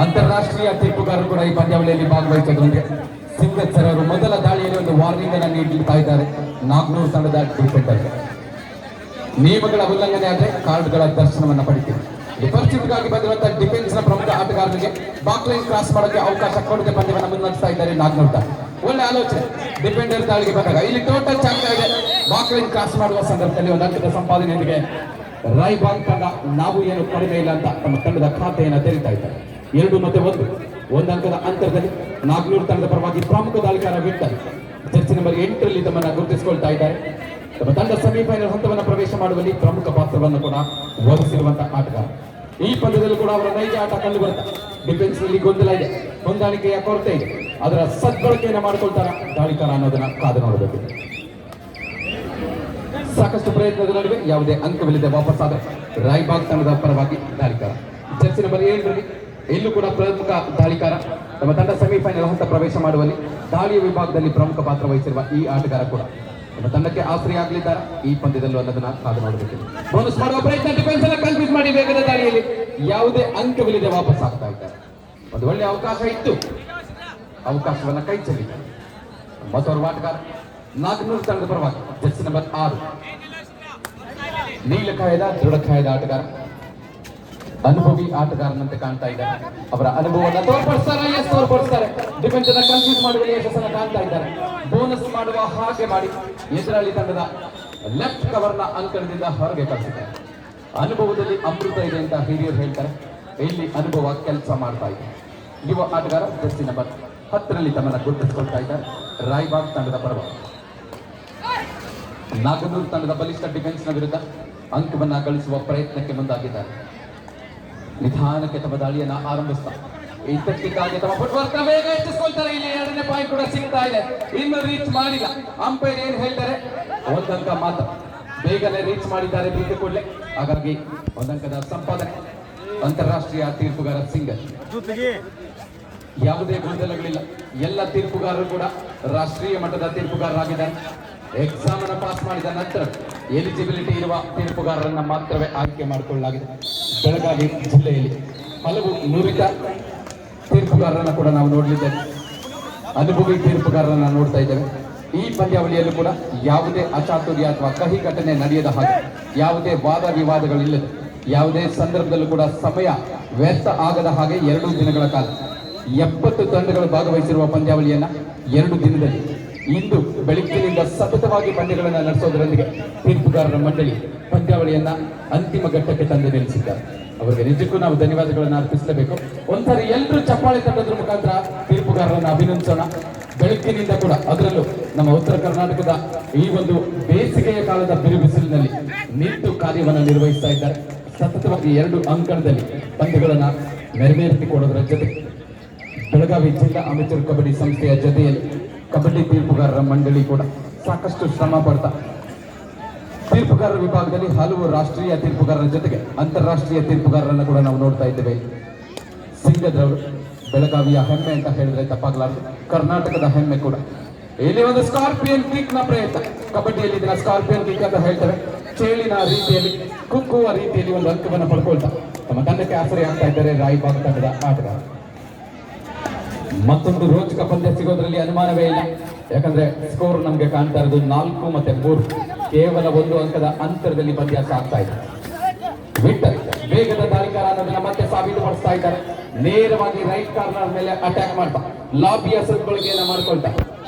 ಅಂತಾರಾಷ್ಟ್ರೀಯ ತೀರ್ಪುಗಾರರು ಕೂಡ ಈ ಪಂದ್ಯಾವಳಿಯಲ್ಲಿ ಭಾಗವಹಿಸೋದ್ರೊಂದಿಗೆ ಸಿಂಗತ್ ಸರ್ ಅವರು ಮೊದಲ ದಾಳಿಯಲ್ಲಿ ಒಂದು ವಾರ್ನಿಂಗ್ ಅನ್ನು ನೀಡುತ್ತಾ ಇದ್ದಾರೆ ನಾಗ್ನೂರು ತಂಡದ ಡಿಫೆಂಡರ್ಗೆ. ನಿಯಮಗಳ ಉಲ್ಲಂಘನೆ ಆದರೆ ಕಾರ್ಡ್ಗಳ ದರ್ಶನವನ್ನು ಪಡಿತೀವಿ. ಪರಿಸ್ಥಿತಿಗಾಗಿ ಬಂದಿರುವಂತಹ ಡಿಫೆನ್ಸ್ ನ ಪ್ರಮುಖ ಆಟಗಾರರಿಗೆ ಬಾಕ್ಲೈನ್ ಕ್ರಾಸ್ ಮಾಡೋಕೆ ಅವಕಾಶ ಕೊಡದೆ ಪಂದ್ಯವನ್ನು ಮುನ್ನಡೆಸ್ತಾ ಇದ್ದಾರೆ ನಾಗ್ನೂರು ತಂಡ. ಒಳ್ಳೆ ಆಲೋಚನೆ. ಡಿಫೆಂಡರ್ ದಾಳಿಗೆ ಬಂದಾಗ ಇಲ್ಲಿ ಟೋಟಲ್ ಆಗ್ತಾ ಇದೆ. ಬಾಕ್ಲೈನ್ ಕ್ರಾಸ್ ಮಾಡುವ ಸಂದರ್ಭದಲ್ಲಿ ಒಂದು ಅಂಕದ ಸಂಪಾದನೆಯೊಂದಿಗೆ ರಾಯ್ಬಾಗ್ ತಂಡ ನಾವು ಏನು ಕಡಿಮೆ ಇಲ್ಲ ಅಂತ ತಮ್ಮ ತಂಡದ ಖಾತೆಯನ್ನು ತೆರೀತಾ ಇದ್ದಾರೆ. 2 ಮತ್ತು 1 ಅಂಕದ ಅಂತರದಲ್ಲಿ ನಾಗ್ನೂರು ತಂಡದ ಪರವಾಗಿ ಪ್ರಮುಖ ದಾಳಿಗಾರ ವಿಠಲ್ ಜರ್ಸಿ ನಂಬರ್ 8ರಲ್ಲಿ ತಮ್ಮನ್ನು ಗುರುತಿಸಿಕೊಳ್ತಾ ಇದ್ದಾರೆ. ತಮ್ಮ ತಂಡ ಸೆಮಿಫೈನಲ್ ಹಂತವನ್ನು ಪ್ರವೇಶ ಮಾಡುವಲ್ಲಿ ಪ್ರಮುಖ ಪಾತ್ರವನ್ನು ಕೂಡ ವಹಿಸಿರುವಂತಹ ಆಟಗಾರ. ಈ ಪಂದ್ಯದಲ್ಲೂ ಕೂಡ ಅವರ ನೈಜ ಆಟ ಕಂಡು ಬರುತ್ತೆ. ಡಿಫೆನ್ಸ್ ನಲ್ಲಿ ಗೊಂದಲ ಇದೆ, ಹೊಂದಾಣಿಕೆಯ ಕೊರತೆ ಇದೆ, ಅದರ ಸದ್ಬಳಕೆಯನ್ನು ಮಾಡಿಕೊಳ್ತಾರ ದಾಳಿಕಾರ ಅನ್ನೋದನ್ನ ಕಾದು ನೋಡಬೇಕು. ಸಾಕಷ್ಟು ಪ್ರಯತ್ನದ ನಡುವೆ ಯಾವುದೇ ಅಂಕವಿಲ್ಲದೆ ವಾಪಸ್ ಆದ ರಾಯ್ಬಾಗ್ ತಂಡದ ಪರವಾಗಿ ದಾಳಿಕಾರ ಜರ್ಸಿ ನಂಬರ್ 7ರಲ್ಲಿ ಇಲ್ಲೂ ಕೂಡ ಪ್ರಮುಖ ದಾಳಿಕಾರ. ತಮ್ಮ ತಂಡ ಸೆಮಿಫೈನಲ್ ಹಂತ ಪ್ರವೇಶ ಮಾಡುವಲ್ಲಿ ದಾಳಿಯ ವಿಭಾಗದಲ್ಲಿ ಪ್ರಮುಖ ಪಾತ್ರ ವಹಿಸಿರುವ ಈ ಆಟಗಾರ ಕೂಡ ನಮ್ಮ ತಂಡಕ್ಕೆ ಆಶ್ರಯ ಆಗಲಿದ್ದಾರೆ ಈ ಪಂದ್ಯದಲ್ಲೂ ಅನ್ನೋದನ್ನ ಕಾದು ನೋಡಬೇಕು. ಬೋನಸ್ ಮಾಡುವ ಪ್ರಯತ್ನ, ಡಿಫೆನ್ಸ್ ಅನ್ನು ಕನ್ಫ್ಯೂಸ್ ಮಾಡಿ ವೇಗದ ದಾಳಿಯಲ್ಲಿ ಯಾವುದೇ ಅಂಕವಿಲ್ಲದೆ ವಾಪಸ್ ಆಗ್ತಾ ಇದ್ದಾರೆ. ಒಂದು ಒಳ್ಳೆಯ ಅವಕಾಶ ಇತ್ತು, ಅವಕಾಶವನ್ನ ಕೈ ಚೆಲ್ಲಿದ್ದಾರೆ. ಮತ್ತೋರ್ವ ಆಟಗಾರ ನಾಗ್ನೂರು ತಂಡದ ಪರವಾಗಿ ಜರ್ಸಿ ನಂಬರ್ 6 ನೀಲಕಾಯದ ದೃಢಕಾಯದ ಆಟಗಾರ, ಅನುಭವಿ ಆಟಗಾರನಂತೆ ಕಾಣ್ತಾ ಇದ್ದಾರೆ. ಅವರ ಅನುಭವವನ್ನು ತೋರ್ಪಡಿಸ್ತಾರೆ. ಡಿಫೆನ್ಸ್ ಅನ್ನ ಕನ್ಫ್ಯೂಸ್ ಮಾಡುವ ಯಶಸ್ಸನ್ನು ಕಾಣ್ತಾ ಇದ್ದಾರೆ. ಬೋನಸ್ ಮಾಡುವ ಹಾಗೆ ಮಾಡಿ ಎದುರಾಳಿ ತಂಡದ ಲೆಫ್ಟ್ ಕವರ್ನ ಅಂಕಣದಿಂದ ಹೊರಗೆ ಕಳಿಸಿದ್ದಾರೆ. ಅನುಭವದಲ್ಲಿ ಅಮೃತ ಇದೆ ಅಂತ ಹಿರಿಯರು ಹೇಳ್ತಾರೆ. ಇಲ್ಲಿ ಅನುಭವ ಕೆಲಸ ಮಾಡ್ತಾ ಇದೆ. ಯುವ ಆಟಗಾರ ಜರ್ಸಿ ನಂಬರ್ 10ರಲ್ಲಿ ತಮ್ಮನ್ನು ಗುರುತಿಸಿಕೊಳ್ತಾ ಇದ್ದಾರೆ. ರಾಯ್ಬಾಗ್ ತಂಡದ ಪರವಾಗಿ ನಾಗನೂರು ತಂಡದ ಬಲಿಷ್ಠ ಡಿಫೆನ್ಸ್ನ ವಿರುದ್ಧ ಅಂಕವನ್ನ ಗಳಿಸುವ ಪ್ರಯತ್ನಕ್ಕೆ ಮುಂದಾಗಿದ್ದಾರೆ. ನಿಧಾನಕ್ಕೆ ತಮ್ಮ ದಾಳಿಯನ್ನ ಆರಂಭಿಸ್ತಾ ಇದ್ದಕ್ಕಿದ್ದಾಗೆ ತಮ್ಮ ಫುಟ್ವರ್ಕ್ ವೇಗ ಹೆಚ್ಚಿಸ್ಕೊಳ್ತಾರೆ. ಇಲ್ಲಿ 2ನೇ ಪಾಯಿಂಟ್ ಕೂಡ ಸಿಗ್ತಾ ಇದೆ. ಇನ್ನು ರೀಚ್ ಮಾಡಿಲ್ಲ. ಅಂಪೈರ್ ಏನ್ ಹೇಳ್ತಾರೆ, 1 ಅಂಕ ಮಾತ್ರ. ಬೇಗನೆ ರೀಚ್ ಮಾಡಿದ್ದಾರೆ ಬಿದ್ದು ಕೂಡಲೇ, ಹಾಗಾಗಿ 1 ಅಂಕದ ಸಂಪಾದನೆ. ಅಂತಾರಾಷ್ಟ್ರೀಯ ತೀರ್ಪುಗಾರ ಸಿಂಗಲ್. ಯಾವುದೇ ಗೊಂದಲಗಳಿಲ್ಲ. ಎಲ್ಲ ತೀರ್ಪುಗಾರರು ಕೂಡ ರಾಷ್ಟ್ರೀಯ ಮಟ್ಟದ ತೀರ್ಪುಗಾರರಾಗಿದ್ದಾರೆ. ಎಕ್ಸಾಮ್ ಅನ್ನು ಪಾಸ್ ಮಾಡಿದ ನಂತರ ಎಲಿಜಿಬಿಲಿಟಿ ಇರುವ ತೀರ್ಪುಗಾರರನ್ನ ಮಾತ್ರವೇ ಆಯ್ಕೆ ಮಾಡಿಕೊಳ್ಳಲಾಗಿದೆ. ಬೆಳಗಾವಿ ಜಿಲ್ಲೆಯಲ್ಲಿ ಹಲವು ನುರಿತ ತೀರ್ಪುಗಾರರನ್ನ ಕೂಡ ನಾವು ನೋಡಲಿದ್ದೇವೆ. ಅನುಭವಿ ತೀರ್ಪುಗಾರರನ್ನ ನೋಡ್ತಾ ಇದ್ದೇವೆ. ಈ ಪಂದ್ಯಾವಳಿಯಲ್ಲೂ ಕೂಡ ಯಾವುದೇ ಅಚಾತುರ್ಯ ಅಥವಾ ಕಹಿ ಘಟನೆ ನಡೆಯದ ಹಾಗೆ, ಯಾವುದೇ ವಾದ ವಿವಾದಗಳಿಲ್ಲದೆ, ಯಾವುದೇ ಸಂದರ್ಭದಲ್ಲೂ ಕೂಡ ಸಮಯ ವ್ಯರ್ಥ ಆಗದ ಹಾಗೆ 2 ದಿನಗಳ ಕಾಲ 70 ತಂಡಗಳು ಭಾಗವಹಿಸಿರುವ ಪಂದ್ಯಾವಳಿಯನ್ನ 2 ದಿನದಲ್ಲಿ ಇಂದು ಬೆಳಗ್ಗಿನಿಂದ ಸತತವಾಗಿ ಪಂದ್ಯಗಳನ್ನು ನಡೆಸೋದರೊಂದಿಗೆ ತೀರ್ಪುಗಾರರ ಮಂಡಳಿ ಪಂದ್ಯಾವಳಿಯನ್ನ ಅಂತಿಮ ಘಟ್ಟಕ್ಕೆ ತಂದು ನಿಲ್ಲಿಸಿದ್ದಾರೆ. ಅವರಿಗೆ ನಿಜಕ್ಕೂ ನಾವು ಧನ್ಯವಾದಗಳನ್ನು ಅರ್ಪಿಸಲೇಬೇಕು. ಒಂದ್ಸರಿ ಎಲ್ಲರೂ ಚಪ್ಪಾಳೆ ತಟ್ಟೋದ್ರ ಮುಖಾಂತರ ತೀರ್ಪುಗಾರರನ್ನು ಅಭಿನಂದಿಸೋಣ. ಬೆಳಗ್ಗಿನಿಂದ ಕೂಡ, ಅದರಲ್ಲೂ ನಮ್ಮ ಉತ್ತರ ಕರ್ನಾಟಕದ ಈ ಒಂದು ಬೇಸಿಗೆಯ ಕಾಲದ ಬಿರುಬಿಸಿಲಿನಲ್ಲಿ ನಿಂತು ಕಾರ್ಯವನ್ನು ನಿರ್ವಹಿಸ್ತಾ ಇದ್ದಾರೆ. ಸತತವಾಗಿ 2 ಅಂಕಣದಲ್ಲಿ ಪಂದ್ಯಗಳನ್ನು ನೆರವೇರಿಸಿಕೊಡೋದರ ಜೊತೆ ಬೆಳಗಾವಿ ಜಿಲ್ಲಾ ಅಮೆಚೂರ್ ಕಬಡ್ಡಿ ಸಂಸ್ಥೆಯ ಜೊತೆಯಲ್ಲಿ ಕಬಡ್ಡಿ ತೀರ್ಪುಗಾರರ ಮಂಡಳಿ ಕೂಡ ಸಾಕಷ್ಟು ಶ್ರಮ ಪಡ್ತಾ ತೀರ್ಪುಗಾರರ ವಿಭಾಗದಲ್ಲಿ ಹಲವು ರಾಷ್ಟ್ರೀಯ ತೀರ್ಪುಗಾರರ ಜೊತೆಗೆ ಅಂತಾರಾಷ್ಟ್ರೀಯ ತೀರ್ಪುಗಾರರನ್ನು ಕೂಡ ನಾವು ನೋಡ್ತಾ ಇದ್ದೇವೆ. ಸಿಂಗದ್ರವರು ಬೆಳಗಾವಿಯ ಹೆಮ್ಮೆ ಅಂತ ಹೇಳಿದ್ರೆ ತಪ್ಪಾಗಲಾರದು, ಕರ್ನಾಟಕದ ಹೆಮ್ಮೆ ಕೂಡ. ಇಲ್ಲಿ ಒಂದು ಸ್ಕಾರ್ಪಿಯನ್ ಕಿಕ್ ನ ಪ್ರಯತ್ನ. ಕಬಡ್ಡಿಯಲ್ಲಿ ಇದನ್ನ ಸ್ಕಾರ್ಪಿಯನ್ ಕಿಕ್ ಅಂತ ಹೇಳ್ತೇವೆ. ಚೇಳಿನ ರೀತಿಯಲ್ಲಿ, ಕುಕ್ಕುವ ರೀತಿಯಲ್ಲಿ ಒಂದು ಅಂಕವನ್ನು ಪಡ್ಕೊಳ್ತಾ ತಮ್ಮ ತಂಡಕ್ಕೆ ಆಸರೆ ಆಗ್ತಾ ಇದ್ದಾರೆ ರಾಯ್ಬಾಗ್ ತಂಡದ ಆಟಗಾರ. ಮತ್ತೊಂದು ರೋಚಕ ಪಂದ್ಯ ಸಿಗೋದ್ರಲ್ಲಿ ಅನುಮಾನವೇ ಇಲ್ಲ. ಯಾಕಂದ್ರೆ ಸ್ಕೋರ್ ನಮ್ಗೆ ಕಾಣ್ತಾ ಇರೋದು 4 ಮತ್ತು 3, ಕೇವಲ 1 ಅಂಕದ ಅಂತರದಲ್ಲಿ ಪಂದ್ಯ ಸಾಗ್ತಾ ಇದೆ. ವಿಠಲ್ ವೇಗದ ದಾಳಿಕಾರ ಅನ್ನೋದನ್ನ ಮತ್ತೆ ಸಾಬೀತುಪಡಿಸ್ತಾ ಇದ್ದಾರೆ. ನೇರವಾಗಿ ರೈಟ್ ಕಾರ್ನರ್ ಮೇಲೆ ಅಟ್ಯಾಕ್ ಮಾಡ್ತಾ ಲಾಬಿಯ ಸದ್ಬಳಕೆಯನ್ನ ಮಾಡ್ಕೊಳ್ತಾ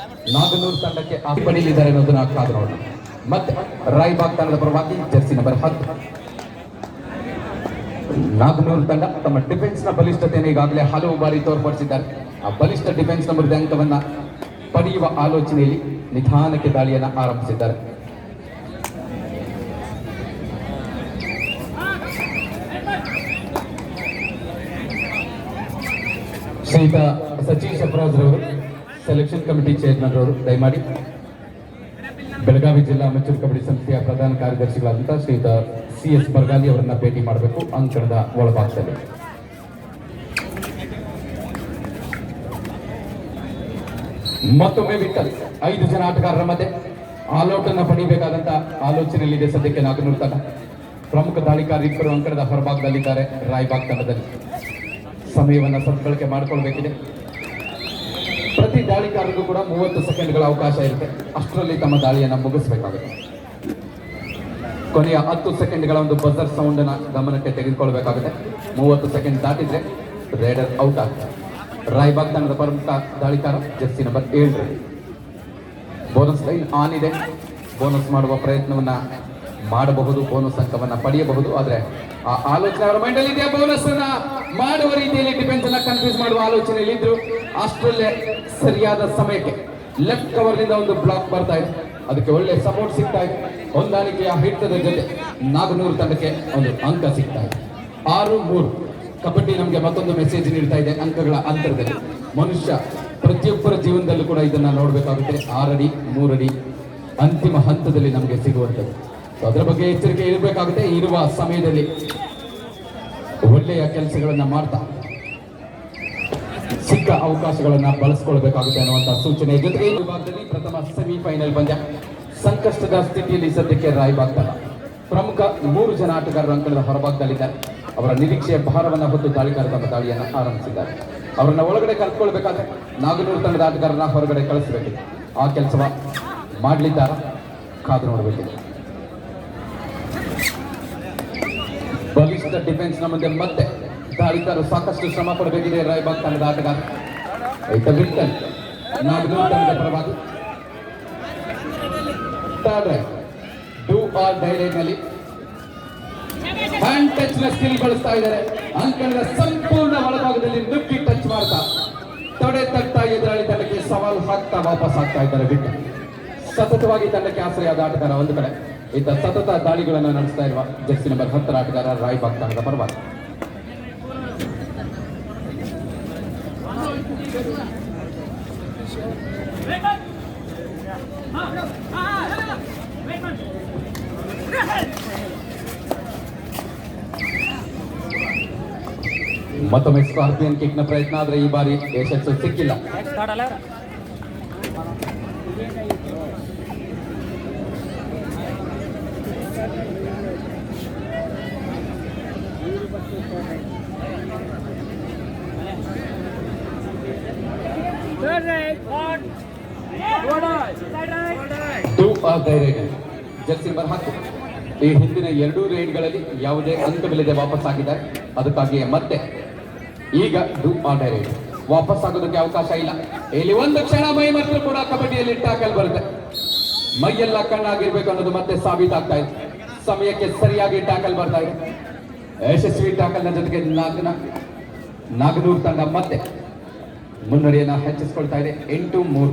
ನಾಗನೂರು ತಂಡಕ್ಕೆ ಪಡೀಲಿದ್ದಾರೆ ಅನ್ನೋದನ್ನ ಕಾದು ನೋಡೋಣ. ಮತ್ತೆ ರಾಯ್ಬಾಗ್ ತಂಡದ ಪರವಾಗಿ ಜರ್ಸಿ ನಂಬರ್ 10 ನಾಗನೂರು ತಂಡ ತಮ್ಮ ಡಿಫೆನ್ಸ್ ನ ಬಲಿಷ್ಠತೆಯನ್ನು ಈಗಾಗಲೇ ಹಲವು ಬಾರಿ ತೋರ್ಪಡಿಸಿದ್ದಾರೆ. ಆ ಬಲಿಷ್ಠ ಡಿಫೆನ್ಸ್ ನಂಬರ್ ಅಂಕವನ್ನ ಪಡೆಯುವ ಆಲೋಚನೆಯಲ್ಲಿ ನಿಧಾನಕ್ಕೆ ದಾಳಿಯನ್ನು ಆರಂಭಿಸಿದ್ದಾರೆ. ಶ್ರೀಯುತ ಸಚೀಶ್ ಅಫ್ರೋಜ್ ರವರು, ಸೆಲೆಕ್ಷನ್ ಕಮಿಟಿ ಚೇರ್ಮನ್ ರವರು, ದಯಮಾಡಿ ಬೆಳಗಾವಿ ಜಿಲ್ಲಾ ಅಮೆಚೂರ್ ಕಬಡ್ಡಿ ಸಂಸ್ಥೆಯ ಪ್ರಧಾನ ಕಾರ್ಯದರ್ಶಿಗಳಾದಂತಹ ಶ್ರೀಯುತ CS ಬರ್ಗಾಲಿ ಅವರನ್ನ ಭೇಟಿ ಮಾಡಬೇಕು ಅಂಕಣದ ಒಳಭಾಗದಲ್ಲಿ. ಮತ್ತೊಮ್ಮೆ ವಿಠಲ್ 5 ಜನ ಆಟಗಾರರ ಮಧ್ಯೆ ಆಲ್ಔಟ್ ಅನ್ನು ಪಡೆಯಬೇಕಾದಂತ ಆಲೋಚನೆಯಲ್ಲಿದೆ ಸದ್ಯಕ್ಕೆ ನಾಗನೂರು ತಂಡ. ಪ್ರಮುಖ ದಾಳಿಕಾರ ಇಬ್ಬರು ಅಂಕಣದ ಹೊರಭಾಗದಲ್ಲಿದ್ದಾರೆ ರಾಯ್ಬಾಗ್ ತಂಡದಲ್ಲಿ. ಸಮಯವನ್ನು ಸದ್ಬಳಕೆ ಮಾಡಿಕೊಳ್ಬೇಕಿದೆ. ಪ್ರತಿ ದಾಳಿಗಾರರಿಗೂ ಕೂಡ 30 ಸೆಕೆಂಡ್ಗಳ ಅವಕಾಶ ಇರುತ್ತೆ. ಅಷ್ಟರಲ್ಲಿ ತಮ್ಮ ದಾಳಿಯನ್ನು ಮುಗಿಸಬೇಕಾಗುತ್ತೆ. ಕೊನೆಯ 10 ಸೆಕೆಂಡ್ಗಳ ಒಂದು ಬಜರ್ ಸೌಂಡ್ ಅನ್ನ ಗಮನಕ್ಕೆ ತೆಗೆದುಕೊಳ್ಬೇಕಾಗುತ್ತೆ. 30 ಸೆಕೆಂಡ್ ದಾಟಿದ್ರೆ ರೈಡರ್ ಔಟ್ ಆಗ್ತಾರೆ. ರಾಯಬಾಗ್ ತಂಡದ ಪ್ರಮುಖ ದಾಳಿಕಾರ jersey number 7. Bonus line on ಇದೆ. ಬೋನಸ್ ಮಾಡುವ ಪ್ರಯತ್ನವನ್ನ ಮಾಡಬಹುದು, ಬೋನಸ್ ಅಂಕವನ್ನ ಪಡೆಯಬಹುದು. ಆದ್ರೆ ಆ ಆಲೋಚನೆ ಅವರ ಮೈಂಡಲ್ಲಿ ಇದೆ. ಬೋನಸ್ ಅನ್ನ ಮಾಡುವ ರೀತಿಯಲ್ಲಿ ಡಿಫೆನ್ಸ್ ಅನ್ನ ಕನ್ಫ್ಯೂಸ್ ಮಾಡುವ ಆಲೋಚನೆಯಲ್ಲಿ ಇದ್ರು. ಅಷ್ಟರಲ್ಲೇ ಸರಿಯಾದ ಸಮಯಕ್ಕೆ ಲೆಫ್ಟ್ ಕವರ್ ನಿಂದ ಒಂದು ಬ್ಲಾಕ್ ಬರ್ತಾ ಇದೆ. ಅದಕ್ಕೆ ಒಳ್ಳೆ ಸಪೋರ್ಟ್ ಸಿಗ್ತಾ ಇದೆ. ಹೊಂದಾಣಿಕೆಯ ಹಿಡಿತದ ಜೊತೆ ನಾಗನೂರು ತಂಡಕ್ಕೆ ಒಂದು ಅಂಕ ಸಿಗ್ತಾ ಇದೆ. 6-3. ಕಬಡ್ಡಿ ನಮಗೆ ಮತ್ತೊಂದು ಮೆಸೇಜ್ ನೀಡ್ತಾ ಇದೆ. ಅಂಕಗಳ ಅಂತರದಲ್ಲಿ ಮನುಷ್ಯ ಪ್ರತಿಯೊಬ್ಬರ ಜೀವನದಲ್ಲೂ ಕೂಡ ಇದನ್ನ ನೋಡಬೇಕಾಗುತ್ತೆ. 6 ಅಡಿ 3 ಅಡಿ ಅಂತಿಮ ಹಂತದಲ್ಲಿ ನಮಗೆ ಸಿಗುವಂಥದ್ದು. ಅದರ ಬಗ್ಗೆ ಎಚ್ಚರಿಕೆ ಇರಬೇಕಾಗುತ್ತೆ. ಇರುವ ಸಮಯದಲ್ಲಿ ಒಳ್ಳೆಯ ಕೆಲಸಗಳನ್ನ ಮಾಡ್ತಾ ಸಿಕ್ಕ ಅವಕಾಶಗಳನ್ನ ಬಳಸ್ಕೊಳ್ಬೇಕಾಗುತ್ತೆ ಅನ್ನುವಂಥ ಸೂಚನೆ ಜೊತೆಗೆ ಈ ವಿಭಾಗದಲ್ಲಿ ಪ್ರಥಮ ಸೆಮಿಫೈನಲ್ ಪಂದ್ಯ. ಸಂಕಷ್ಟದ ಸ್ಥಿತಿಯಲ್ಲಿ ಸದ್ಯಕ್ಕೆ ರಾಯಬಾಗ್ ತಂಡ ಪ್ರಮುಖ 3 ಜನ ಆಟಗಾರರು ಅಂಕಣದ ಹೊರಭಾಗದಲ್ಲಿದ್ದಾರೆ. ಅವರ ನಿರೀಕ್ಷೆಯ ಭಾರವನ್ನು ಹೊತ್ತು ದಾಳಿಗಾರ ತಮ್ಮ ದಾಳಿಯನ್ನು ಆರಂಭಿಸಿದ್ದಾರೆ. ಅವರನ್ನ ಒಳಗಡೆ ಕರೆದುಕೊಳ್ಬೇಕಾದ್ರೆ ನಾಗನೂರು ತಂಡದ ಆಟಗಾರರನ್ನ ಹೊರಗಡೆ ಕಳಿಸಬೇಕಿದೆ. ಆ ಕೆಲಸವ ಮಾಡಲಿದ್ದಾರ, ಕಾದು ನೋಡಬೇಕಿದೆ. ಬಲಿಷ್ಠ ಡಿಫೆನ್ಸ್ ನ ಮುಂದೆ ಮತ್ತೆ ದಾಳಿಗಾರರು ಸಾಕಷ್ಟು ಶ್ರಮ ಪಡಬೇಕಿದೆ. ರಾಯಬಾಗ್ ತಂಡದ ಆಟಗಾರ ವಿಠಲ್ ನಾಗನೂರು ತಂಡದ ಪರವಾಗಿ ಡೂ ಆರ್ ಡೈರೆಕ್ಟ್ ನಲ್ಲಿ ಹ್ಯಾಂಡ್ ಟಚ್ ನ ಸ್ಕಿಲ್ ಬಳಸ್ತಾ ಇದ್ದಾರೆ. ಅಂಕಣದ ಸಂಪೂರ್ಣ ಒಳಭಾಗದಲ್ಲಿ ನುಗ್ಗಿ ಟಚ್ ಮಾಡ್ತಾ ತಡೆ ತಟ್ತಾ ಎದುರಾಳಿ ತಂಡಕ್ಕೆ ಸವಾಲು ಹಾಕ್ತಾ ವಾಪಸ್ ಆಗ್ತಾ ಇದ್ದಾರೆ. ಬಿಟ್ಟು ಸತತವಾಗಿ ತಂಡಕ್ಕೆ ಆಶ್ರಯದ ಆಟಗಾರ ಒಂದು ಕಡೆ, ಇದ್ದ ಸತತ ದಾಳಿಗಳನ್ನು ನಡೆಸ್ತಾ ಇರುವ ಜರ್ಸಿ ನಂಬರ್ 10 ಆಟಗಾರ ರಾಯಬಾಗ್ ತಂಡದ ಪರವಾಗಿ. ಮತ್ತೊಮ್ಮೆ ಸ್ಕಾರ್ಪಿಯನ್ ಕಿಕ್ ನ ಪ್ರಯತ್ನ, ಆದ್ರೆ ಈ ಬಾರಿ ಯಶಸ್ಸು ಸಿಕ್ಕಿಲ್ಲ. ಜರ್ಸಿ ನಂಬರ್ 10 ಈ ಹಿಂದಿನ 2 ರೈಡ್ಗಳಲ್ಲಿ ಯಾವುದೇ ಅಂಕವಿಲ್ಲದೆ ವಾಪಸ್ ಆಗಿದ್ದಾರೆ. ಅದಕ್ಕಾಗಿಯೇ ಮತ್ತೆ ಈಗ ಡೂ ಆರ್ ಡೈ ರೈಡ್ ವಾಪಸ್ ಆಗೋದಕ್ಕೆ ಅವಕಾಶ ಇಲ್ಲ. ಇಲ್ಲಿ ಒಂದು ಕ್ಷಣ ಮೈ ಮತ್ತು ಕೂಡ ಕಬಡ್ಡಿಯಲ್ಲಿ ಟ್ಯಾಕಲ್ ಬರುತ್ತೆ. ಮೈಯೆಲ್ಲ ಕಣ್ಣಾಗಿರ್ಬೇಕು ಅನ್ನೋದು ಮತ್ತೆ ಸಾಬೀತಾಗ್ತಾ ಇದೆ. ಸಮಯಕ್ಕೆ ಸರಿಯಾಗಿ ಟ್ಯಾಕಲ್ ಬರ್ತಾ ಇದೆ. ಯಶಸ್ವಿ ಟ್ಯಾಕಲ್ ನ ಜೊತೆಗೆ ನಾಗನೂರು ತಂಡ ಮತ್ತೆ ಮುನ್ನಡೆಯನ್ನ ಹೆಚ್ಚಿಸಿಕೊಳ್ತಾ ಇದೆ. 8-3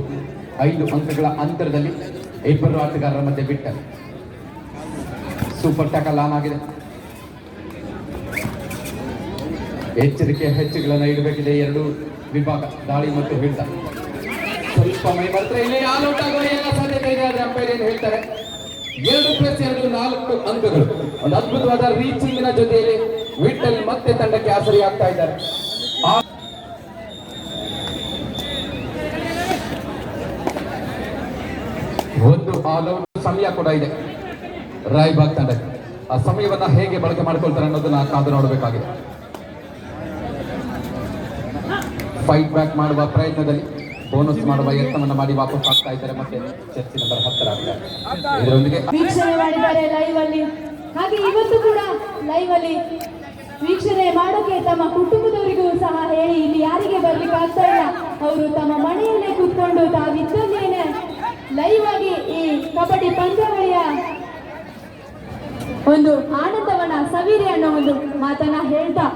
5 ಅಂಕಗಳ ಅಂತರದಲ್ಲಿ ಇಬ್ಬರು ಆಟಗಾರರ ಮಧ್ಯೆ ಬಿಟ್ಟ ಸೂಪರ್ ಟ್ಯಾಕಲ್ ಆನ್ ಆಗಿದೆ. ಎಚ್ಚರಿಕೆ ಹೆಚ್ಚುಗಳನ್ನ ಇಡಬೇಕಿದೆ ಎರಡು ವಿಭಾಗ, ದಾಳಿ ಮತ್ತು ಹಿಡಿತ. ಸ್ವಲ್ಪ ಮೈ ಬರ್ತಾರೆ, ಇಲ್ಲಿ ಆಲ್ ಔಟ್ ಆಗುವ ಎಲ್ಲ ಸಾಧ್ಯತೆ ಇದೆ. ಆದ್ರೆ ಅಂಪೈರ್ ಏನು ಹೇಳ್ತಾರೆ, 2+2 4 ಅಂಕಗಳು. ಒಂದು ಅದ್ಭುತವಾದ ರೀಚಿಂಗ್ ನ ಜೊತೆಯಲ್ಲಿ ವಿಠಲ್ ಮತ್ತೆ ತಂಡಕ್ಕೆ ಆಸರಿ ಆಗ್ತಾ ಇದ್ದಾರೆ. ಒಂದು ಆಲ್ ಔಟ್ ಸಮಯ ಕೂಡ ಇದೆ ರಾಯಬಾಗ್ ತಂಡಕ್ಕೆ. ಆ ಸಮಯವನ್ನ ಹೇಗೆ ಬಳಕೆ ಮಾಡಿಕೊಳ್ತಾರೆ ಅನ್ನೋದನ್ನ ಕಾದು ನೋಡಬೇಕಾಗಿದೆ. ಫೈಟ್ ಬ್ಯಾಕ್ ಮಾಡುವ ಪ್ರಯತ್ನದಲ್ಲಿ ಬೋನಸ್ ಮಾಡುವ ಯತ್ನವನ್ನು ಮಾಡಿ ವಾಪಸ್ ಆಗ್ತಾ ಇದ್ದಾರೆ. ಮತ್ತೆ ಜರ್ಸಿ ನಂಬರ್ 10 ಆಗ್ತಾರೆ. ಇದರೊಂದಿಗೆ ವೀಕ್ಷಣೆ ಮಾಡಿದ್ದಾರೆ ಲೈವ್ ಅಲ್ಲಿ. ಹಾಗೆ ಇವತ್ತು ಕೂಡ ಲೈವ್ ಅಲ್ಲಿ ವೀಕ್ಷಣೆ ಮಾಡೋಕೆ ತಮ್ಮ ಕುಟುಂಬದವರಿಗೂ ಸಹ ಹೇಳಿ, ಇಲ್ಲಿ ಯಾರಿಗೆ ಬರ್ಲಿಕ್ಕೆ ಆಗ್ತಾ ಇಲ್ಲ ಅವರು ತಮ್ಮ ಮನೆಯಲ್ಲೇ ಕೂತ್ಕೊಂಡು ತಾವಿದ್ದಲ್ಲೇನೆ ಲೈವ್ ಆಗಿ ಈ ಕಬಡ್ಡಿ ಪಂದ್ಯಾವಳಿಯ ಒಂದು ಆನಂದವನ್ನ ಸವಿರಿ ಅನ್ನೋ ಒಂದು ಮಾತನ್ನ ಹೇಳ್ತಾ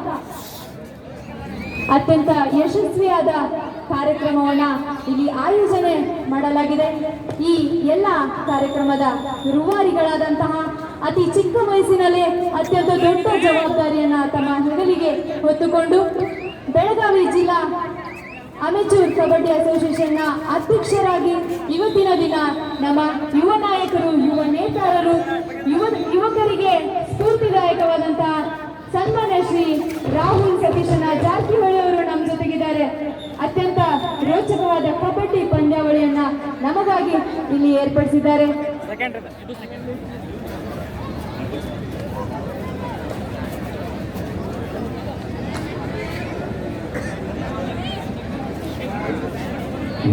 ಅತ್ಯಂತ ಯಶಸ್ವಿಯಾದ ಕಾರ್ಯಕ್ರಮವನ್ನ ಇಲ್ಲಿ ಆಯೋಜನೆ ಮಾಡಲಾಗಿದೆ. ಈ ಎಲ್ಲ ಕಾರ್ಯಕ್ರಮದ ರೂವಾರಿಗಳಾದಂತಹ ಅತಿ ಚಿಕ್ಕ ವಯಸ್ಸಿನಲ್ಲೇ ಅತ್ಯಂತ ದೊಡ್ಡ ಜವಾಬ್ದಾರಿಯನ್ನ ತಮ್ಮ ಹೆಗಲಿಗೆ ಹೊತ್ತುಕೊಂಡು ಬೆಳಗಾವಿ ಜಿಲ್ಲಾ ಅಮೆಚೂರ್ ಕಬಡ್ಡಿ ಅಸೋಸಿಯೇಷನ್ನ ಅಧ್ಯಕ್ಷರಾಗಿ ಇವತ್ತಿನ ದಿನ ನಮ್ಮ ಯುವ ನಾಯಕರು, ಯುವ ನೇತಾರರು, ಯುವಕರಿಗೆ ಸ್ಫೂರ್ತಿದಾಯಕವಾದಂತಹ ಸನ್ಮಾನ್ಯ ಶ್ರೀ ರಾಹುಲ್ ಸತೀಶನ ಜಾರಕಿಹೊಳಿ ಅವರು ನಮ್ಮ ಜೊತೆಗಿದ್ದಾರೆ. ಅತ್ಯಂತ ರೋಚಕವಾದ ಕಬಡ್ಡಿ ಪಂದ್ಯಾವಳಿಯನ್ನ ನಮಗಾಗಿ ಇಲ್ಲಿ ಏರ್ಪಡಿಸಿದ್ದಾರೆ.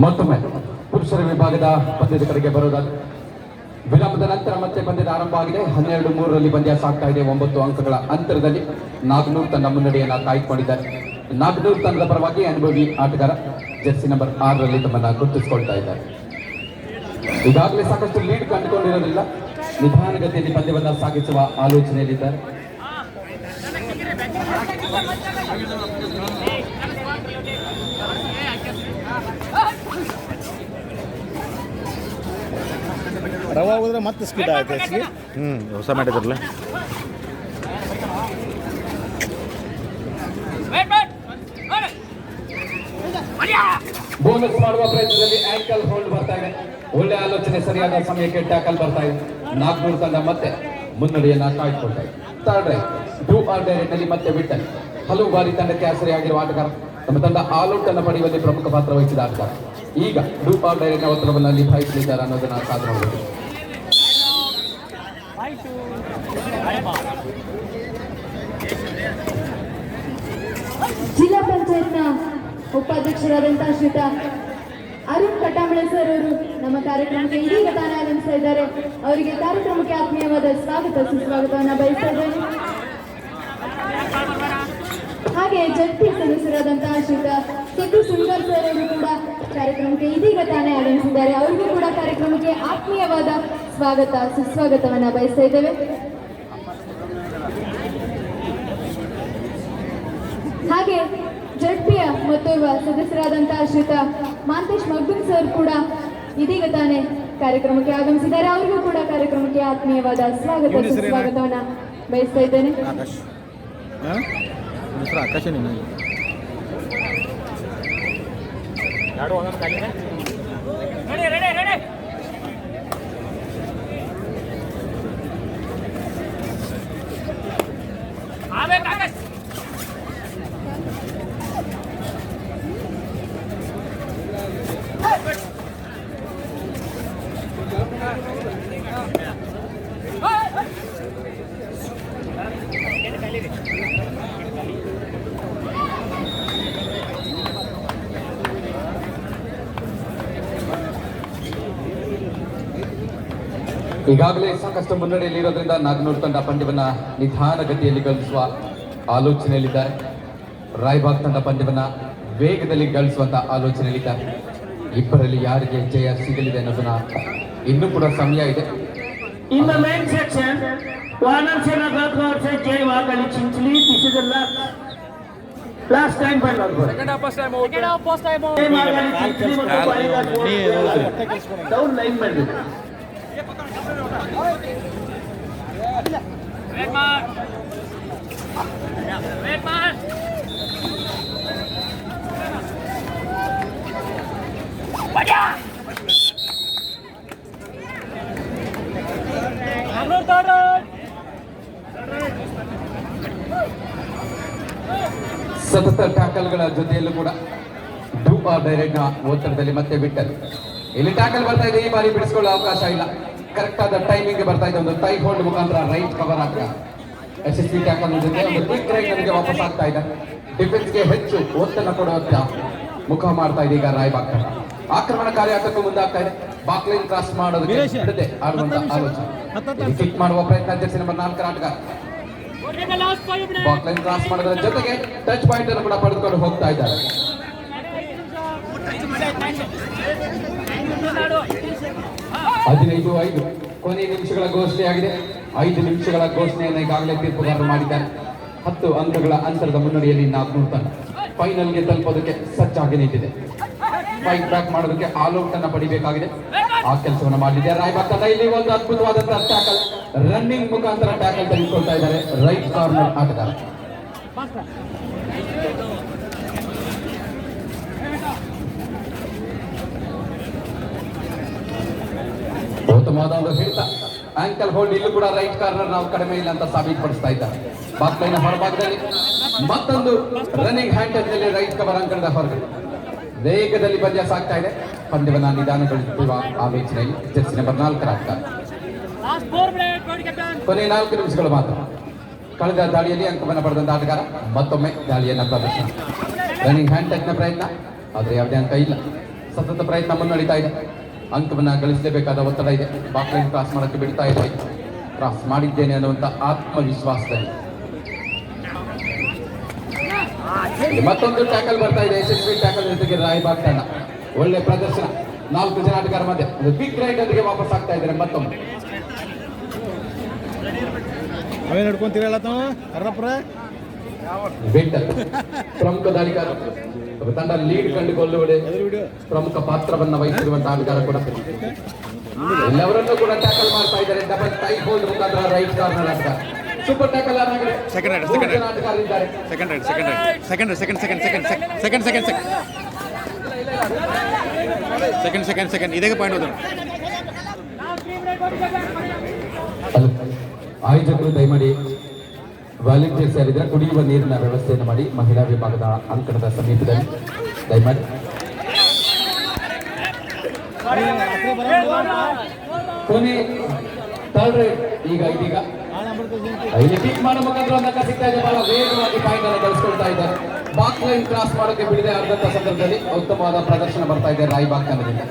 ಮತ್ತೊಮ್ಮೆ ಪುರುಷರ ವಿಭಾಗದ ಪಂದ್ಯದ ಕಡೆಗೆ ಬರುವುದಾದ್ರೆ ವಿರಾಮದ ನಂತರ ಮತ್ತೆ ಪಂದ್ಯದ ಆರಂಭ ಆಗಿದೆ. 12-3 ಪಂದ್ಯ ಸಾಗ್ತಾ ಇದೆ. 9 ಅಂಕಗಳ ಅಂತರದಲ್ಲಿ ನಾಗನೂರ್ ತಂಡ ಮುನ್ನಡೆಯನ್ನ ಕಾಯ್ದುಕೊಂಡಿದ್ದಾರೆ. ನಾಗನೂರ್ ತಂಡದ ಪರವಾಗಿ ಅನುಭವಿ ಆಟಗಾರ ಜೆರ್ಸಿ ನಂಬರ್ 6 ತಮ್ಮನ್ನ ಗುರುತಿಸಿಕೊಳ್ತಾ ಇದ್ದಾರೆ. ಈಗಾಗಲೇ ಸಾಕಷ್ಟು ಲೀಡ್ ಕಂಡುಕೊಂಡಿರೋದ್ರಿಂದ ನಿಧಾನಗತಿಯಲ್ಲಿ ಪಂದ್ಯವನ್ನ ಸಾಗಿಸುವ ಆಲೋಚನೆಯಲ್ಲಿದ್ದಾರೆ. ರವಾ ಹೋದ್ರೆ ಮತ್ತೆ ಸ್ಪೀಡ್ ಆಯ್ತು ಹೆಚ್ಚಿಗೆ. ಹೊಸ ಮಾಡಿದ್ರಲ್ಲ. ಬೋನಸ್ ಮಾಡುವ ಪ್ರಯತ್ನದಲ್ಲಿ ಆಂಕಲ್ ಹೋಲ್ಡ್ ಬರ್ತಾ ಇದೆ. ಒಳ್ಳೆ ಆಲೋಚನೆ, ಸರಿಯಾದ ಸಮಯಕ್ಕೆ ಟ್ಯಾಕಲ್ ಬರ್ತಾ ಇದೆ. ನಾಗ್ನೂರ್ ತಂಡ ಮತ್ತೆ ಮುನ್ನಡೆಯನ್ನ ಕಾಯ್ದುಕೊಳ್ತಾ ಇದೆ. Third right do or direct ನಲ್ಲಿ ಮತ್ತೆ ವಿಠಲ್ ಹಲವು ಬಾರಿ ತಂಡಕ್ಕೆ ಆಸರೆಯಾಗಿರುವ ಆಟಗಾರ. ನಮ್ಮ ತಂಡ ಆಲ್ಔಟ್ ಅನ್ನು ಪಡೆಯುವಲ್ಲಿ ಪ್ರಮುಖ ಪಾತ್ರ ವಹಿಸಿದ ಆಟಗಾರ. ಈಗ ಡೂ ಆರ್ ಡೈರೆಕ್ಟ್ ನ ಒತ್ತಡವನ್ನು ನಿಭಾಯಿಸಲಿದ್ದಾರೆ ಅನ್ನೋದನ್ನ ಸಾಧನೆ ಮಾಡಬೇಕು. ಜಿಲ್ಲಾ ಪಂಚಾಯತ್ನ ಉಪಾಧ್ಯಕ್ಷರಾದಂತಹ ಶ್ರೀತ ಅರುಣ್ ಕಟಾಮಳೆ ಸರ್ ಅವರು ನಮ್ಮ ಕಾರ್ಯಕ್ರಮಕ್ಕೆ ಇದೀಗ ತಾನೇ ಆಗಮಿಸ್ತಾ ಇದ್ದಾರೆ. ಅವರಿಗೆ ಕಾರ್ಯಕ್ರಮಕ್ಕೆ ಆತ್ಮೀಯವಾದ ಸ್ವಾಗತ ಸುಸ್ವಾಗತವನ್ನು ಬಯಸ್ತಾ ಇದ್ದೇನೆ. ಹಾಗೆ ಜಂಟಿ ಸದಸ್ಯರಾದಂತಹ ಶ್ರೀತ ಸಿದ್ದು ಸುಂದರ್ ಸರ್ ಅವರು ಕೂಡ ಕಾರ್ಯಕ್ರಮಕ್ಕೆ ಇದೀಗ ತಾನೇ ಆಗಮಿಸಿದ್ದಾರೆ. ಅವರಿಗೂ ಕೂಡ ಕಾರ್ಯಕ್ರಮಕ್ಕೆ ಆತ್ಮೀಯವಾದ ಸ್ವಾಗತ ಸುಸ್ವಾಗತವನ್ನು ಬಯಸ್ತಾ ಇದ್ದೇವೆ. ಹಾಗೆ ಜಡ್ಪಿಯ ಮತ್ತೋರ್ವ ಸದಸ್ಯರಾದಂತಹ ಶ್ರೀತ ಮಾಂತೇಶ್ ಮಗ್ದುಮ್ ಸರ್ ಕೂಡ ಇದೀಗ ತಾನೇ ಕಾರ್ಯಕ್ರಮಕ್ಕೆ ಆಗಮಿಸಿದ್ದಾರೆ. ಅವರಿಗೂ ಕೂಡ ಕಾರ್ಯಕ್ರಮಕ್ಕೆ ಆತ್ಮೀಯವಾದ ಸ್ವಾಗತ ಸುಸ್ವಾಗತವನ್ನ ಬಯಸ್ತಾ ಇದ್ದೇನೆ. ಆಕಾಶ ಈಗಾಗಲೇ ಸಾಕಷ್ಟು ಮುನ್ನಡೆಯಲ್ಲಿ ಇರೋದ್ರಿಂದ ನಾಗನೂರ್ ತಂಡ ಪಂದ್ಯವನ್ನ ನಿಧಾನ ಗತಿಯಲ್ಲಿ ಗಳಿಸುವ ಆಲೋಚನೆಯಲ್ಲಿದ್ದಾರೆ. ರಾಯಬಾಗ್ ತಂಡ ಪಂದ್ಯವನ್ನ ವೇಗದಲ್ಲಿ ಗಳಿಸುವಂತ ಆಲೋಚನೆಯಲ್ಲಿದ್ದಾರೆ. ಇಬ್ಬರಲ್ಲಿ ಯಾರಿಗೆ ಜಯ ಸಿಗಲಿದೆ ಅನ್ನೋದನ್ನ ಇನ್ನೂ ಕೂಡ ಸಮಯ ಇದೆ. In the main section, Vanan Sena Gatkar said Jay Wakali Chinchli. This is the last time by Nagpur. Second half first time out. Jay Wakali Chinchli down line man. Red man. Red man. ಸತತ ಟ್ಯಾಕಲ್ಗಳ ಜೊತೆಯಲ್ಲೂ ಕೂಡ do or direct ನ ಒತ್ತಡದಲ್ಲಿ ಮತ್ತೆ ಬಿಟ್ಟರು. ಇಲ್ಲಿ tackle ಬರ್ತಾ ಇದೆ. ಈ ಬಾರಿ ಬಿಡಿಸಿಕೊಳ್ಳೋ ಅವಕಾಶ ಇಲ್ಲ. ಕರೆಕ್ಟ್ ಆದ ಟೈಮಿಂಗ್ ಬರ್ತಾ ಇದೆ. ಒಂದು ಟೈ ಹೋಲ್ಡ್ ಮುಖಾಂತರ ರೈಟ್ ಕವರ್ ಆಗ್ತಾ ಯಶಸ್ವಿ ಟ್ಯಾಕಲ್ ಜೊತೆ ಒಂದು ಕ್ವಿಕ್ ರೈಟ್ ನಮಗೆ ವಾಪಸ್ ಆಗ್ತಾ ಇದೆ. ಡಿಫೆನ್ಸ್ಗೆ ಹೆಚ್ಚು ಒತ್ತಡ ಕೊಡುವಂತ ಮುಖ ಮಾಡ್ತಾ ಇದೆ ಈಗ ರಾಯಬಾಗ್ ತಂಡ. ಆಕ್ರಮಣಕಾರಿ ಆಟಕ್ಕೂ ಮುಂದಾಗ್ತಾ ಇದೆ. ಬಾಕ್ಲೈನ್ ಕ್ರಾಸ್ ಮಾಡೋದಕ್ಕೆ ಬಿಡದೆ ಆಡುವಂತ ಆಲೋಚನೆ. ಕಿಕ್ ಮಾಡುವ ಪ್ರಯತ್ನ ಜೆರ್ಸಿ ನಂಬರ್ 4 ಆಟಗಾರ ಬಾಕ್ಲೈನ್ ಕ್ರಾಸ್ ಮಾಡೋದ್ರ ಜೊತೆಗೆ ಟಚ್ ಪಾಯಿಂಟ್ ಅನ್ನು ಕೂಡ ಪಡೆದುಕೊಂಡು ಹೋಗ್ತಾ ಇದ್ದಾರೆ. 15-5 ಕೊನೆ ನಿಮಿಷಗಳ ಘೋಷಣೆಯಾಗಿದೆ. 5 ನಿಮಿಷಗಳ ಘೋಷಣೆಯನ್ನು ಈಗಾಗಲೇ ತೀರ್ಪುಗಾರರು ಮಾಡಿದ್ದಾರೆ. 10 ಅಂಕಗಳ ಅಂತರದ ಮುನ್ನಡೆಯಲ್ಲಿ ನಾಗ್ನೂರ್ ತಂಡ ಫೈನಲ್ಗೆ ತಲುಪೋದಕ್ಕೆ ಸಜ್ಜಾಗಿ ನಿಂತಿದೆ. ಫೈಟ್ ಬ್ಯಾಕ್ ಮಾಡೋದಕ್ಕೆ ಆಲ್ಔಟ್ ಅನ್ನ ಪಡಿಬೇಕಾಗಿದೆ. ಆ ಕೆಲಸವನ್ನು ಮಾಡಿದೆ ರಾಯಬಾಗ್ ತಂಡ. ಇಲ್ಲಿ ಒಂದು ಅದ್ಭುತವಾದಂತಹ ಟ್ಯಾಕಲ್, ರನ್ನಿಂಗ್ ಮುಖಾಂತರ ಟ್ಯಾಕಲ್ ತೆಗೆದುಕೊಳ್ತಾ ಇದ್ದಾರೆ ರೈಟ್ ಕಾರ್ನರ್ ಆಟಗಾರ. ಉತ್ತಮವಾದ ಒಂದು ಹಿಡಿತ. ಆಂಕಲ್ ಹೋಲ್ಡ್ ಇಲ್ಲೂ ಕೂಡ ರೈಟ್ ಕಾರ್ನರ್ ನಾವು ಕಡಿಮೆ ಇಲ್ಲ ಅಂತ ಸಾಬೀತುಪಡಿಸ್ತಾ ಇದ್ದಾರೆ. ಬಾಕ್ಲೈನ ಹೊರಭಾಗದಲ್ಲಿ ಮತ್ತೊಂದು ರನ್ನಿಂಗ್ ಹ್ಯಾಂಡ್ ಟಚ್ ನಲ್ಲಿ ರೈಟ್ ಕವರ್ ಅಂಕಣದ ಹೊರಗಡೆ ವೇಗದಲ್ಲಿ ಪಂದ್ಯ ಸಾಗ್ತಾ ಇದೆ. ಪಂದ್ಯವನ್ನ ನಿಧಾನಗೊಳಿಸುವ ಆಲೋಚನೆಯಲ್ಲಿ ಜೆರ್ಸಿ ನಂಬರ್ 4 ಆಟಗಾರ. ಕೊನೆ 4 ನಿಮಿಷಗಳು ಮಾತ್ರ. ಕಳೆದ ದಾಳಿಯಲ್ಲಿ ಅಂಕವನ್ನು ಪಡೆದಂತ ಆಟಗಾರ ಮತ್ತೊಮ್ಮೆ ದಾಳಿಯನ್ನ ಪ್ರದರ್ಶನ. ರನ್ನಿಂಗ್ ಹ್ಯಾಂಡ್ ಟಚ್ ನ ಪ್ರಯತ್ನ, ಆದರೆ ಯಾವುದೇ ಅಂಕ ಇಲ್ಲ. ಸತತ ಪ್ರಯತ್ನ ಮುನ್ನಡೀತಾ ಇದೆ. ಅಂಕವನ್ನ ಗಳಿಸಲೇಬೇಕಾದ ಒತ್ತಡ ಇದೆ. ಬಾಕ್ಲೈನ್ ಕ್ರಾಸ್ ಮಾಡಕ್ಕೆ ಬಿಡ್ತಾ ಇದೆ. ಕ್ರಾಸ್ ಮಾಡಿದ್ದೇನೆ ಅನ್ನುವಂತ ಆತ್ಮವಿಶ್ವಾಸದಲ್ಲಿ ಮತ್ತೊಂದು ಟ್ಯಾಕಲ್ ಬರ್ತಾ ಇದೆ. ಯಶಸ್ವಿ ಟ್ಯಾಕಲ್ ಜೊತೆಗೆ ರಾಯಬಾಗ್ ತಂಡ ಒಳ್ಳೆ ಪ್ರದರ್ಶನ. 4 ಜನ ಆಟಗಾರ ಮಧ್ಯೆ ಒಂದು ಬಿಗ್ ರೈಡ್ ಅದಕ್ಕೆ ವಾಪಸ್ ಆಗ್ತಾ ಇದ್ದಾರೆ. ಮತ್ತೊಮ್ಮೆ ಅವೇ ನಡ್ಕೊಂತೀರಲ್ಲ ತಾವು ಅರ್ರಪ್ಪರ ಬೆಂಟಲ್ ಪ್ರಮುಖ ದಾಳಿಗಾರ. ತಂಡ ಲೀಡ್ ಕಂಡುಕೊಳ್ಳುವಡೆ ಪ್ರಮುಖ ಪಾತ್ರವನ್ನ ವಹಿಸಿರುವಂತಹ ಆಟಗಾರ ಕೂಡ ಎಲ್ಲವರನ್ನೂ ಕೂಡ ಟ್ಯಾಕಲ್ ಮಾಡ್ತಾ ಇದ್ದಾರೆ. ಡಬಲ್ ಟೈ ಹೋಲ್ಡ್ ಮುಖಾಂತರ ರೈಟ್ ಕಾರ್ನರ್ ಆಟಗಾರ. ಸೂಪರ್ ಟ್ಯಾಕಲ್ ಆಗಿದೆ. ಆಟಗಾರರಿದ್ದಾರೆ. ಸೆಕೆಂಡ್ ಇದೇ ಪಾಯಿಂಟ್ ಆಯೋಜಕರು ದಯಮಾಡಿ ವಾಲಂಟಿಯರ್ಸ್ ಯಾರಿದ್ರೆ ಕುಡಿಯುವ ನೀರಿನ ವ್ಯವಸ್ಥೆಯನ್ನು ಮಾಡಿ ಮಹಿಳಾ ವಿಭಾಗದ ಅಂಕಣದ ಸಮೀಪದಲ್ಲಿ ದಯಮಾಡಿ. ಕೊನೆ ಥರ್ಡ್ ರೈಡ್ ಈಗ ಇಲ್ಲಿ ಕಿಕ್ ಮಾಡೋ ಮುಖಾಂತರ ಅಂಕ ಸಿಗ್ತಾ ಇದೆ. ಬಹಳ ವೇಗವಾಗಿ ಪಾಯಿಂಟ್ ಅನ್ನು ಗಳಿಸ್ಕೊಳ್ತಾ ಇದ್ದಾರೆ. ಬಾಕ್ ಲೈನ್ ಕ್ರಾಸ್ ಮಾಡೋಕೆ ಬಿಡದೆ ಆದಂತ ಸಂದರ್ಭದಲ್ಲಿ ಉತ್ತಮವಾದ ಪ್ರದರ್ಶನ ಬರ್ತಾ ಇದೆ ರಾಯಬಾಗ್ ತಂಡದಿಂದ.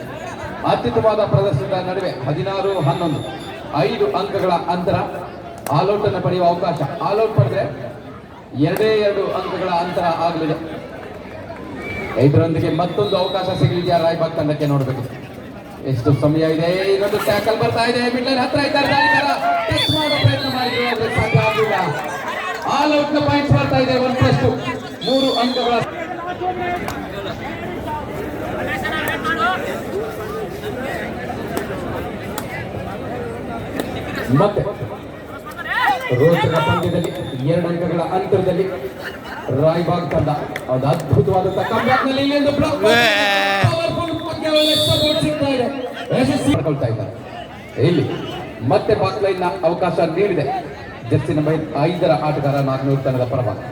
ಅತ್ಯುತ್ತಮವಾದ ಪ್ರದರ್ಶನದ ನಡುವೆ 16-11 5 ಅಂಕಗಳ ಅಂತರ. ಆಲ್ಔಟ್ ಅನ್ನು ಪಡೆಯುವ ಅವಕಾಶ. ಆಲ್ಔಟ್ ಪಡೆದ್ರೆ 2 ಅಂಕಗಳ ಅಂತರ ಆಗಲಿದೆ. ಇದರೊಂದಿಗೆ ಮತ್ತೊಂದು ಅವಕಾಶ ಸಿಗಲಿದೆಯಾ ರಾಯಬಾಗ್ ತಂಡಕ್ಕೆ ನೋಡಬೇಕು. ಎಷ್ಟು ಸಮಯ ಇದೆ. ಇನ್ನೊಂದು ಟ್ಯಾಕಲ್ ಬರ್ತಾ ಇದೆ. ಮಿಡ್ಲೈನ್ ಹತ್ರ ಇದ್ದಾರೆ. ಟಚ್ ಮಾಡೋ ಪ್ರಯತ್ನ ಮಾಡಿದ್ರೆ ಸಾಧ್ಯ ಆಗಲಿಲ್ಲ. ಆಲ್ಔಟ್ ನ ಪಾಯಿಂಟ್ಸ್ ಬರ್ತಾ ಇದೆ. 1+2 3 ಅಂಕಗಳ. ಮತ್ತೆ ರೋಚಕ ಪಂದ್ಯದಲ್ಲಿ 2 ಅಂಕಗಳ ಅಂತರದಲ್ಲಿ ರಾಯಬಾಗ್ ತಂಡ ಒಂದು ಅದ್ಭುತವಾದಂತಹ ಕಂಬ್ಯಾಕ್ ನಲ್ಲಿ ಇಲ್ಲೊಂದು ಬ್ಲಾಕ್ ಪವರ್ಫುಲ್ ಬಗ್ಗೆ ಒಳ್ಳೆ ಸಪೋರ್ಟ್ ಸಿಗ್ತಾ ಇದೆ. ಯಶಸ್ವಿ ಮಾಡ್ಕೊಳ್ತಾ ಇದ್ದಾರೆ. ಇಲ್ಲಿ ಮತ್ತೆ ಬಾಕ್ ಲೈನ್ ನ ಅವಕಾಶ ನೀಡಿದೆ ಜರ್ಸಿ ನಂಬರ್ 5 ಆಟಗಾರ ನಾಗ್ನೂರ್ ತಂಡದ ಪರವಾಗಿ.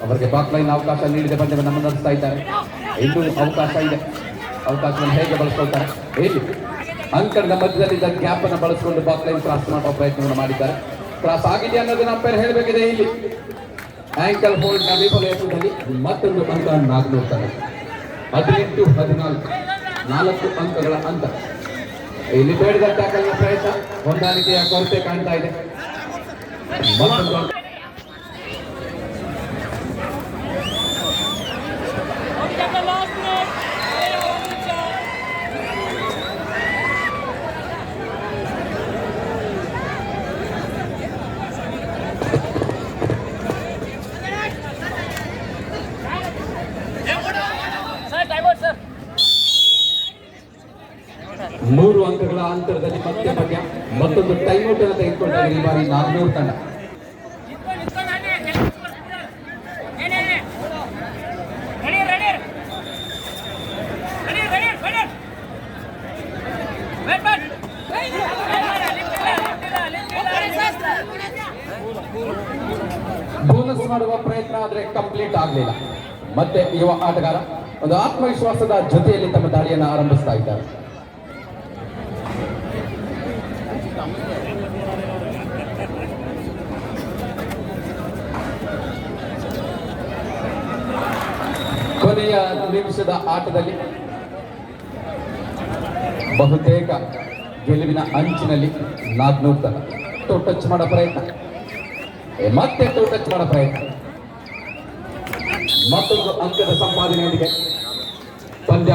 ಅವರಿಗೆ ಬಾಕ್ ಲೈನ್ ಅವಕಾಶ ನೀಡಿದೆ. ಪಂದ್ಯವನ್ನು ಮುನ್ನಡೆಸ್ತಾ ಇದ್ದಾರೆ. ಇನ್ನೂ ಅವಕಾಶ ಇದೆ. ಅವಕಾಶವನ್ನು ಹೇಗೆ ಬಳಸ್ಕೊಳ್ತಾರೆ. ಇಲ್ಲಿ ಅಂಕಣದ ಮಧ್ಯದಲ್ಲಿದ್ದ ಗ್ಯಾಪ್ ಅನ್ನು ಬಳಸಿಕೊಂಡು ಬಾಕ್ ಲೈನ್ ಕ್ರಾಸ್ ಮಾಡುವ ಪ್ರಯತ್ನವನ್ನು ಮಾಡಿದ್ದಾರೆ. ಕ್ರಾಸ್ ಆಗಿದೆ ಅನ್ನೋದನ್ನ ಅಂಪೈರ್ ಹೇಳಬೇಕಿದೆ. ಇಲ್ಲಿ ಆಂಕಲ್ ಹೋಲ್ಡ್ ನ ವಿಫಲಯತ್ನದಲ್ಲಿ ಮತ್ತೊಂದು ಅಂಕ ನಾಗ್ನೂರ್ ತಂಡ. 18-14 4 ಅಂಕಗಳ ಅಂತರ. ಇಲ್ಲಿ ಬೇಡದ ಟ್ಯಾಕಲ್ ನ ಪ್ರಯತ್ನ ಹೊಂದಾಣಿಕೆಯ ಕೊರತೆ ಕಾಣ್ತಾ ಇದೆ. ಮತ್ತೊಂದು ಅಂಕ. sir. 3 ಅಂಕಗಳ ಅಂತರದಲ್ಲಿ ಮತ್ತೆ ಪಂದ್ಯ. ಮತ್ತೊಂದು ಟೈಮ್ ಔಟ್ ಅನ್ನು ತೆಗೆದುಕೊಂಡಾಗ ಈ ಬಾರಿ ನಾಗ್ನೂರ್ ತಂಡ. ಬೋನಸ್ ಮಾಡುವ ಪ್ರಯತ್ನ ಆದ್ರೆ ಕಂಪ್ಲೀಟ್ ಆಗಲಿಲ್ಲ. ಮತ್ತೆ ಯುವ ಆಟಗಾರ ಒಂದು ಆತ್ಮವಿಶ್ವಾಸದ ಜೊತೆಯಲ್ಲಿ ತಮ್ಮ ದಾಳಿಯನ್ನು ಆರಂಭಿಸ್ತಾ ಇದ್ದಾರೆ. ಕೊನೆಯ ನಿಮಿಷದ ಆಟದಲ್ಲಿ ಬಹುತೇಕ ಗೆಲುವಿನ ಅಂಚಿನಲ್ಲಿ ನಾಗ್ನೂರ್ ತಂಡ ಟಚ್ ಮಾಡೋ ಪ್ರಯತ್ನ. ಮತ್ತೆ ಟಚ್ ಮಾಡೋ ಪ್ರಯತ್ನ. ಮತ್ತೊಂದು ಅಂಕದ ಸಂಪಾದನೆಯೊಂದಿಗೆ ಪಂದ್ಯ